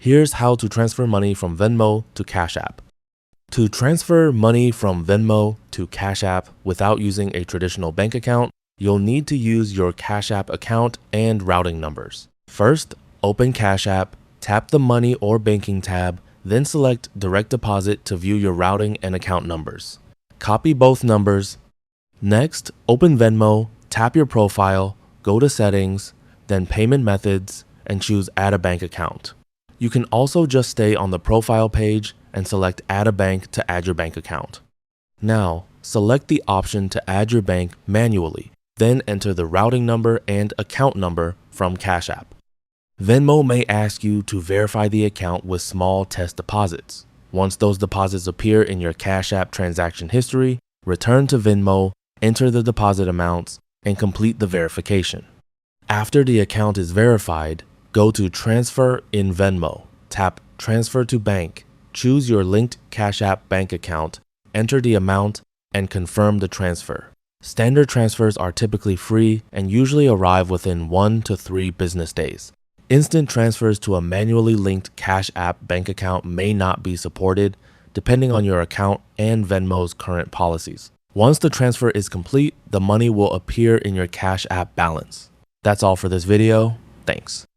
Here's how to transfer money from Venmo to Cash App. To transfer money from Venmo to Cash App without using a traditional bank account, you'll need to use your Cash App account and routing numbers. First, open Cash App, tap the Money or Banking tab, then select Direct Deposit to view your routing and account numbers. Copy both numbers. Next, open Venmo, tap your profile, go to Settings, then Payment Methods, and choose Add a Bank Account. You can also just stay on the profile page and select Add a Bank to add your bank account. Now, select the option to add your bank manually, then enter the routing number and account number from Cash App. Venmo may ask you to verify the account with small test deposits. Once those deposits appear in your Cash App transaction history, return to Venmo, enter the deposit amounts, and complete the verification. After the account is verified, go to Transfer in Venmo, tap Transfer to Bank, choose your linked Cash App bank account, enter the amount, and confirm the transfer. Standard transfers are typically free and usually arrive within 1 to 3 business days. Instant transfers to a manually linked Cash App bank account may not be supported, depending on your account and Venmo's current policies. Once the transfer is complete, the money will appear in your Cash App balance. That's all for this video. Thanks.